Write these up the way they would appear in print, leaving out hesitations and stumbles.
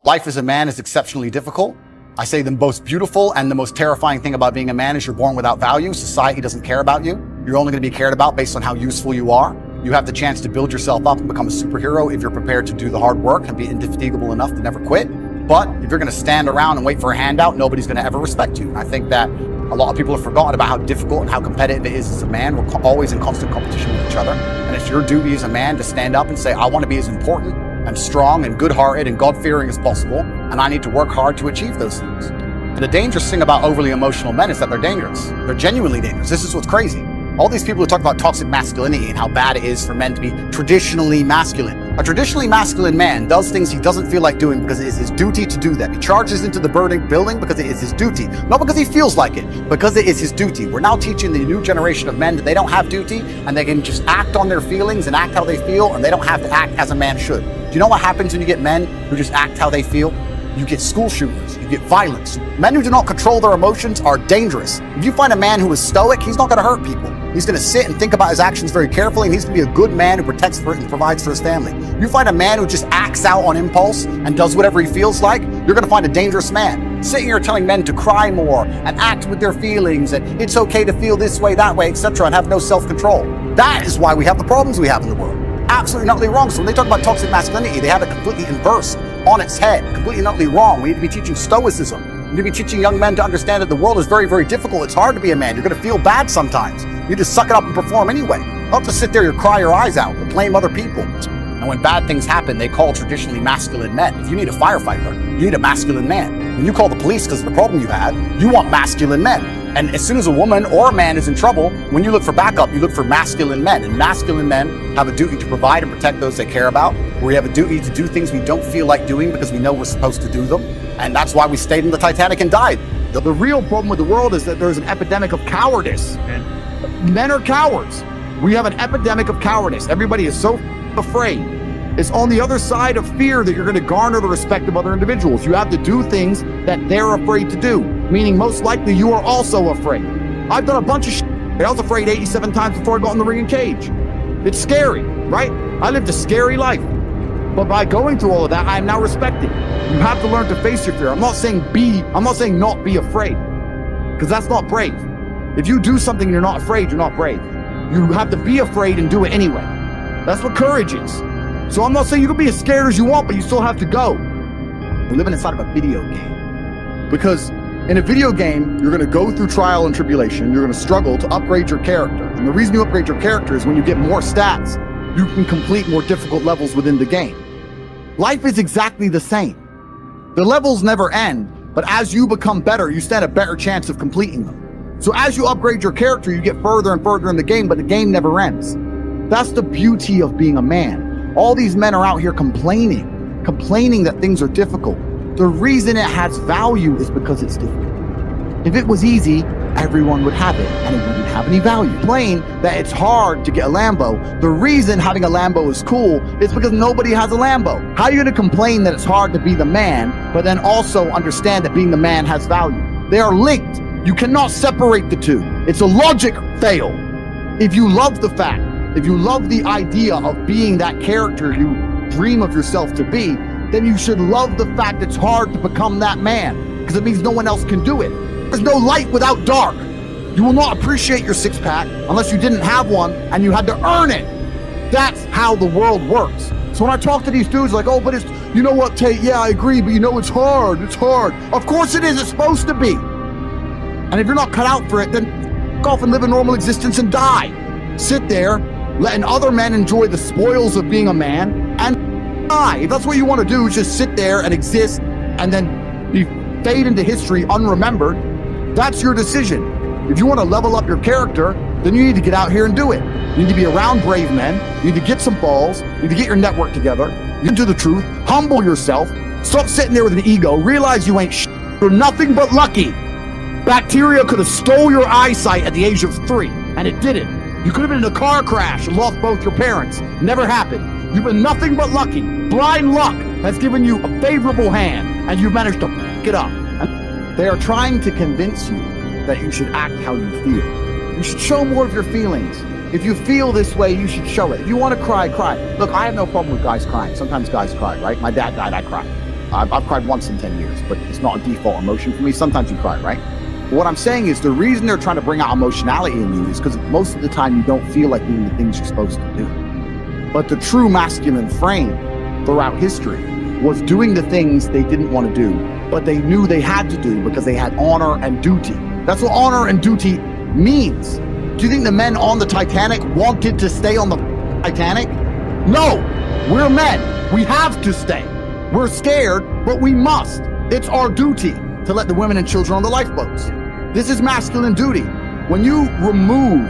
Life as a man is exceptionally difficult. I say the most beautiful and the most terrifying thing about being a man is you're born without value. Society doesn't care about you. You're only going to be cared about based on how useful you are. You have the chance to build yourself up and become a superhero if you're prepared to do the hard work and be indefatigable enough to never quit. But if you're going to stand around and wait for a handout, nobody's going to ever respect you. And I think that a lot of people have forgotten about how difficult and how competitive it is as a man. We're always in constant competition with each other. And it's your duty as a man to stand up and say, I want to be as important and strong and good-hearted and God-fearing as possible, and I need to work hard to achieve those things. And the dangerous thing about overly emotional men is that they're dangerous. They're genuinely dangerous. This is what's crazy. All these people who talk about toxic masculinity and how bad it is for men to be traditionally masculine. A traditionally masculine man does things he doesn't feel like doing because it is his duty to do them. He charges into the burning building because it is his duty. Not because he feels like it, because it is his duty. We're now teaching the new generation of men that they don't have duty and they can just act on their feelings and act how they feel, and they don't have to act as a man should. Do you know what happens when you get men who just act how they feel? You get school shooters, you get violence. Men who do not control their emotions are dangerous. If you find a man who is stoic, he's not going to hurt people. He's going to sit and think about his actions very carefully, and he's going to be a good man who protects and provides for his family. You find a man who just acts out on impulse and does whatever he feels like, you're going to find a dangerous man. Sitting here telling men to cry more and act with their feelings and it's okay to feel this way, that way, etc., and have no self-control. That is why we have the problems we have in the world. Absolutely not wrong. So when they talk about toxic masculinity, they have it completely inversed, on its head, completely not wrong. We need to be teaching stoicism. We need to be teaching young men to understand that the world is very, very difficult. It's hard to be a man. You're going to feel bad sometimes. You need to suck it up and perform anyway. Not to sit there and cry your eyes out and blame other people. And when bad things happen, they call traditionally masculine men. If you need a firefighter, you need a masculine man. When you call the police because of the problem you had, you want masculine men. And as soon as a woman or a man is in trouble, when you look for backup, you look for masculine men. And masculine men have a duty to provide and protect those they care about. We have a duty to do things we don't feel like doing because we know we're supposed to do them. And that's why we stayed in the Titanic and died. The real problem with the world is that there's an epidemic of cowardice. And men are cowards. We have an epidemic of cowardice. Everybody is so afraid. It's on the other side of fear that you're going to garner the respect of other individuals. You have to do things that they're afraid to do, meaning most likely you are also afraid. I've done a bunch of shit. I was afraid 87 times before I got in the ring and cage. It's scary, right? I lived a scary life. But by going through all of that, I am now respected. You have to learn to face your fear. I'm not saying not be afraid, because that's not brave. If you do something and you're not afraid, you're not brave. You have to be afraid and do it anyway. That's what courage is. So I'm not saying you can be as scared as you want, but you still have to go. We're living inside of a video game. Because in a video game, you're going to go through trial and tribulation. You're going to struggle to upgrade your character. And the reason you upgrade your character is when you get more stats, you can complete more difficult levels within the game. Life is exactly the same. The levels never end, but as you become better, you stand a better chance of completing them. So as you upgrade your character, you get further and further in the game, but the game never ends. That's the beauty of being a man. All these men are out here complaining that things are difficult. The reason it has value is because it's difficult. If it was easy, everyone would have it and it wouldn't have any value. Complain that it's hard to get a Lambo. The reason having a Lambo is cool is because nobody has a Lambo. How are you going to complain that it's hard to be the man, but then also understand that being the man has value? They are linked. You cannot separate the two. It's a logic fail. If you love the fact, if you love the idea of being that character you dream of yourself to be, then you should love the fact it's hard to become that man, because it means no one else can do it. There's no light without dark. You will not appreciate your six-pack unless you didn't have one and you had to earn it. That's how the world works. So when I talk to these dudes like, oh, but it's, you know what, Tate, yeah, I agree, but you know, it's hard. Of course it is, it's supposed to be. And if you're not cut out for it, then go off and live a normal existence and die. Sit there, letting other men enjoy the spoils of being a man and die. If that's what you want to do, just sit there and exist and then fade into history unremembered. That's your decision. If you want to level up your character, then you need to get out here and do it. You need to be around brave men. You need to get some balls. You need to get your network together. You need to do the truth. Humble yourself. Stop sitting there with an ego. Realize you ain't shit. You're nothing but lucky. Bacteria could have stole your eyesight at the age of 3, and it didn't. You could have been in a car crash and lost both your parents. Never happened. You've been nothing but lucky. Blind luck has given you a favorable hand, and you've managed to f*** it up. And they are trying to convince you that you should act how you feel. You should show more of your feelings. If you feel this way, you should show it. If you want to cry, cry. Look, I have no problem with guys crying. Sometimes guys cry, right? My dad died, I cried. I've cried once in 10 years, but it's not a default emotion for me. Sometimes you cry, right? But what I'm saying is the reason they're trying to bring out emotionality in you is because most of the time you don't feel like doing the things you're supposed to do. But the true masculine frame throughout history was doing the things they didn't want to do, but they knew they had to do because they had honor and duty. That's what honor and duty means. Do you think the men on the Titanic wanted to stay on the Titanic? No, we're men. We have to stay. We're scared, but we must. It's our duty to let the women and children on the lifeboats. This is masculine duty. When you remove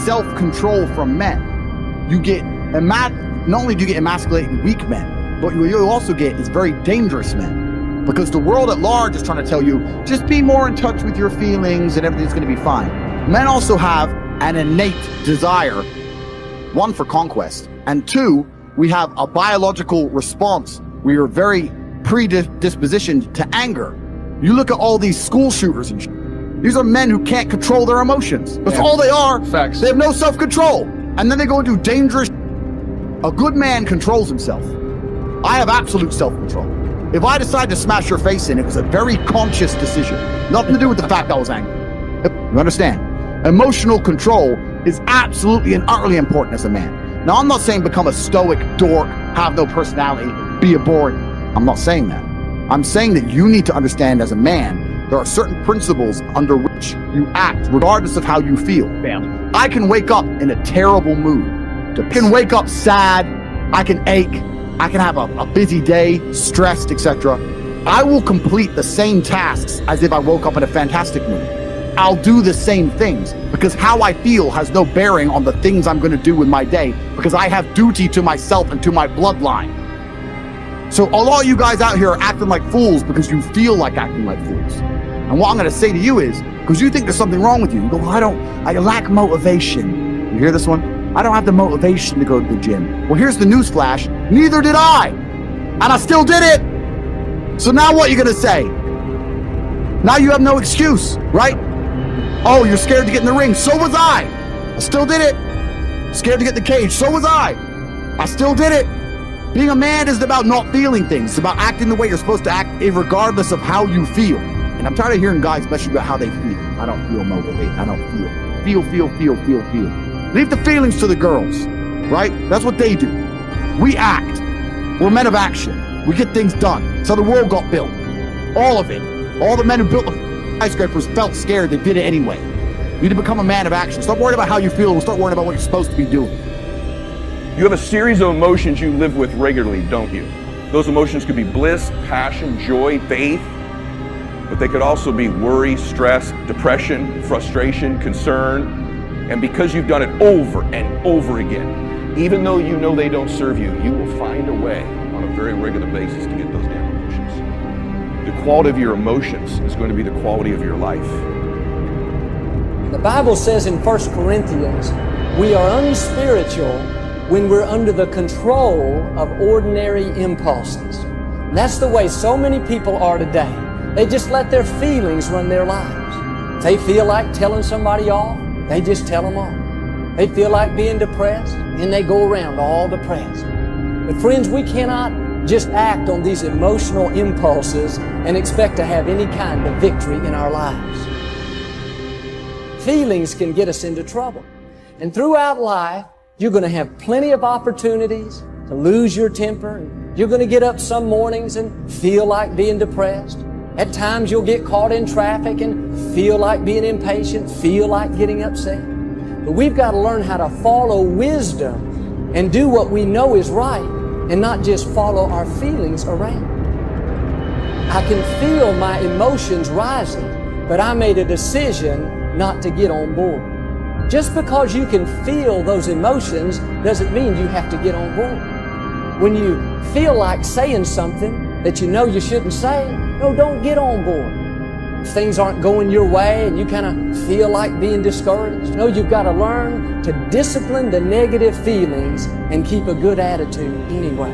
self-control from men, you get, not only do you get emasculating weak men, but what you also get is very dangerous men. Because the world at large is trying to tell you, just be more in touch with your feelings and everything's gonna be fine. Men also have an innate desire, one, for conquest, and two, we have a biological response. We are very predispositioned to anger. You look at all these school shooters and these are men who can't control their emotions. That's all they are. Facts. They have no self-control. And then they go and do dangerous. A good man controls himself. I have absolute self-control. If I decide to smash your face in, it was a very conscious decision. Nothing to do with the fact I was angry. You understand? Emotional control is absolutely and utterly important as a man. Now, I'm not saying become a stoic dork, have no personality, be a boring. I'm not saying that. I'm saying that you need to understand as a man, there are certain principles under which you act, regardless of how you feel. Bam. I can wake up in a terrible mood. I can wake up sad. I can ache. I can have a busy day, stressed, etc. I will complete the same tasks as if I woke up in a fantastic mood. I'll do the same things because how I feel has no bearing on the things I'm going to do with my day because I have duty to myself and to my bloodline. So a lot of you guys out here are acting like fools because you feel like acting like fools. And what I'm going to say to you is, because you think there's something wrong with you, you go, well, I lack motivation. You hear this one? I don't have the motivation to go to the gym. Well, here's the news flash. Neither did I. And I still did it. So now what are you going to say? Now you have no excuse, right? Oh, you're scared to get in the ring. So was I. I still did it. Scared to get in the cage. So was I. I still did it. Being a man isn't about not feeling things. It's about acting the way you're supposed to act, regardless of how you feel. And I'm tired of hearing guys message about how they feel. I don't feel motivated. I don't feel. Feel. Leave the feelings to the girls, right? That's what they do. We act. We're men of action. We get things done. So the world got built. All of it. All the men who built the skyscrapers felt scared. They did it anyway. You need to become a man of action. Stop worrying about how you feel. Start worrying about what you're supposed to be doing. You have a series of emotions you live with regularly, don't you? Those emotions could be bliss, passion, joy, faith, but they could also be worry, stress, depression, frustration, concern. And because you've done it over and over again, even though you know they don't serve you, you will find a way on a very regular basis to get those damn emotions. The quality of your emotions is going to be the quality of your life. The Bible says in 1 Corinthians, we are unspiritual when we're under the control of ordinary impulses. And that's the way so many people are today. They just let their feelings run their lives. If they feel like telling somebody off, they just tell them off. They feel like being depressed, and they go around all depressed. But friends, we cannot just act on these emotional impulses and expect to have any kind of victory in our lives. Feelings can get us into trouble. And throughout life, you're going to have plenty of opportunities to lose your temper. You're going to get up some mornings and feel like being depressed. At times you'll get caught in traffic and feel like being impatient, feel like getting upset. But we've got to learn how to follow wisdom and do what we know is right and not just follow our feelings around. I can feel my emotions rising, but I made a decision not to get on board. Just because you can feel those emotions doesn't mean you have to get on board. When you feel like saying something that you know you shouldn't say, no, don't get on board. If things aren't going your way and you kind of feel like being discouraged, no, you've got to learn to discipline the negative feelings and keep a good attitude anyway.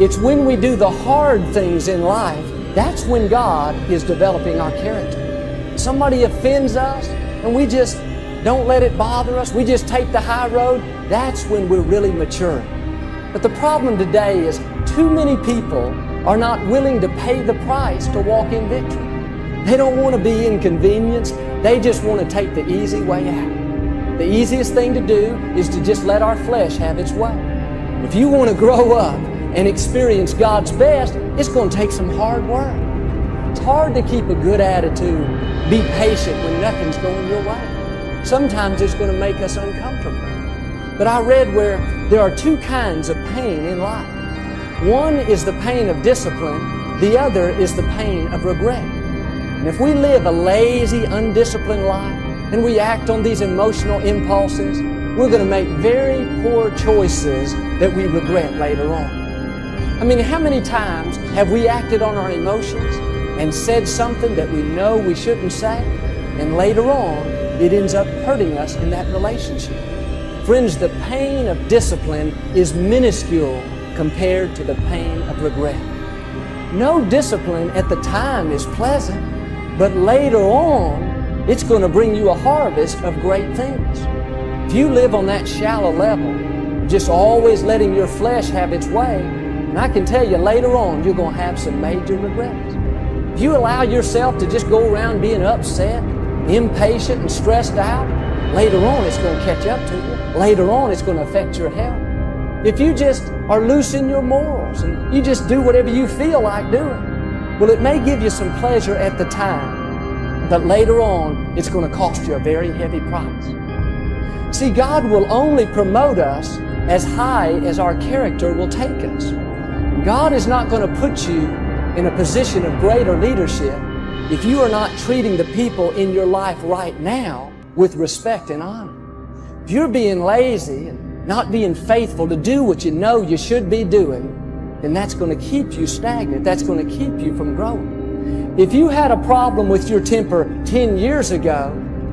It's when we do the hard things in life, that's when God is developing our character. Somebody offends us and we just don't let it bother us. We just take the high road. That's when we're really mature. But the problem today is too many people are not willing to pay the price to walk in victory. They don't want to be inconvenienced. They just want to take the easy way out. The easiest thing to do is to just let our flesh have its way. If you want to grow up and experience God's best, it's going to take some hard work. It's hard to keep a good attitude, be patient when nothing's going your way. Sometimes it's going to make us uncomfortable. But I read where there are two kinds of pain in life. One is the pain of discipline, the other is the pain of regret. And if we live a lazy, undisciplined life, and we act on these emotional impulses, we're going to make very poor choices that we regret later on. I mean, how many times have we acted on our emotions and said something that we know we shouldn't say, and later on, it ends up hurting us in that relationship? Friends, the pain of discipline is minuscule compared to the pain of regret. No discipline at the time is pleasant, but later on, it's going to bring you a harvest of great things. If you live on that shallow level, just always letting your flesh have its way, and I can tell you later on, you're going to have some major regrets. If you allow yourself to just go around being upset, impatient, and stressed out, later on it's going to catch up to you. Later on it's going to affect your health. If you just are loose in your morals and you just do whatever you feel like doing, well, it may give you some pleasure at the time, but later on it's going to cost you a very heavy price. See, God will only promote us as high as our character will take us. God is not going to put you in a position of greater leadership if you are not treating the people in your life right now with respect and honor. If you're being lazy and not being faithful to do what you know you should be doing, then that's going to keep you stagnant. That's going to keep you from growing. If you had a problem with your temper 10 years ago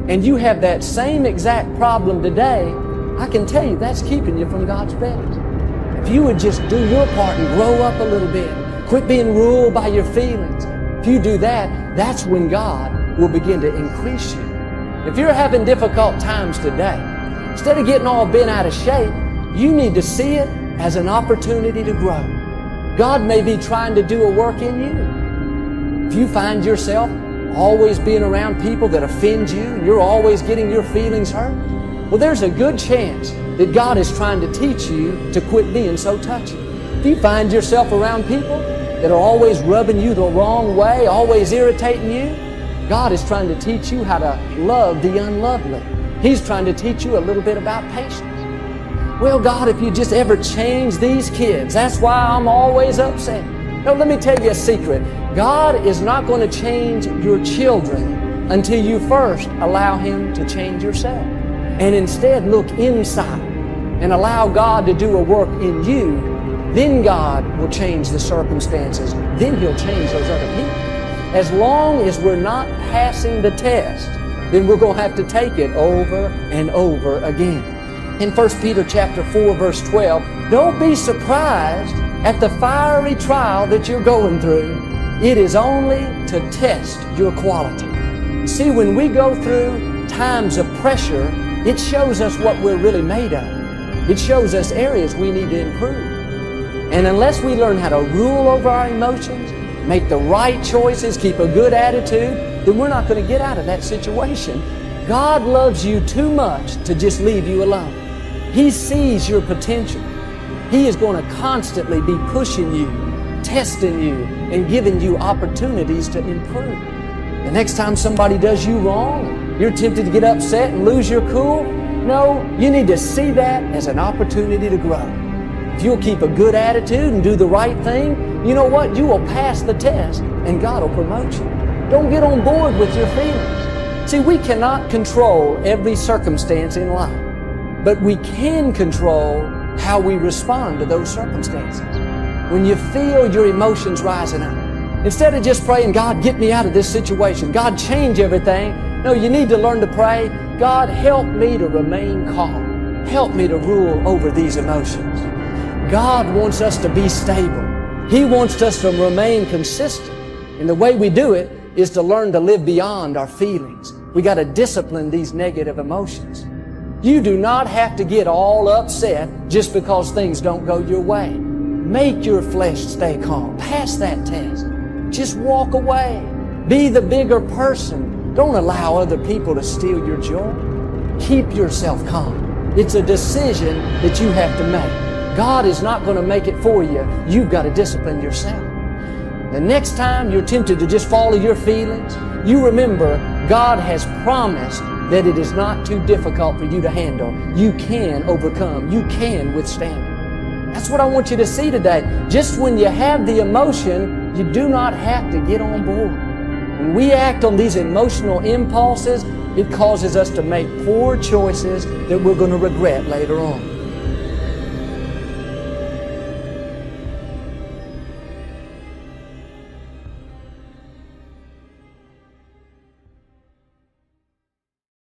and you have that same exact problem today, I can tell you that's keeping you from God's best. If you would just do your part and grow up a little bit, quit being ruled by your feelings. If you do that, that's when God will begin to increase you. If you're having difficult times today, instead of getting all bent out of shape, you need to see it as an opportunity to grow. God may be trying to do a work in you. If you find yourself always being around people that offend you, and you're always getting your feelings hurt, well, there's a good chance that God is trying to teach you to quit being so touchy. If you find yourself around people that are always rubbing you the wrong way, always irritating you, God is trying to teach you how to love the unlovely. He's trying to teach you a little bit about patience. Well, God, if you just ever change these kids, that's why I'm always upset. No, let me tell you a secret. God is not going to change your children until you first allow Him to change yourself. And instead look inside and allow God to do a work in you. Then God will change the circumstances. Then He'll change those other people. As long as we're not passing the test, then we're going to have to take it over and over again. In 1 Peter chapter 4, verse 12, don't be surprised at the fiery trial that you're going through. It is only to test your quality. See, when we go through times of pressure, it shows us what we're really made of. It shows us areas we need to improve. And unless we learn how to rule over our emotions, make the right choices, keep a good attitude, then we're not going to get out of that situation. God loves you too much to just leave you alone. He sees your potential. He is going to constantly be pushing you, testing you, and giving you opportunities to improve. The next time somebody does you wrong, you're tempted to get upset and lose your cool. No, you need to see that as an opportunity to grow. If you'll keep a good attitude and do the right thing, you know what? You will pass the test and God will promote you. Don't get on board with your feelings. See, we cannot control every circumstance in life, but we can control how we respond to those circumstances. When you feel your emotions rising up, instead of just praying, God, get me out of this situation, God, change everything, no, you need to learn to pray, God, help me to remain calm. Help me to rule over these emotions. God wants us to be stable. He wants us to remain consistent. And the way we do it is to learn to live beyond our feelings. We got to discipline these negative emotions. You do not have to get all upset just because things don't go your way. Make your flesh stay calm. Pass that test. Just walk away. Be the bigger person. Don't allow other people to steal your joy. Keep yourself calm. It's a decision that you have to make. God is not going to make it for you. You've got to discipline yourself. The next time you're tempted to just follow your feelings, you remember God has promised that it is not too difficult for you to handle. You can overcome. You can withstand it. That's what I want you to see today. Just when you have the emotion, you do not have to get on board. When we act on these emotional impulses, it causes us to make poor choices that we're going to regret later on.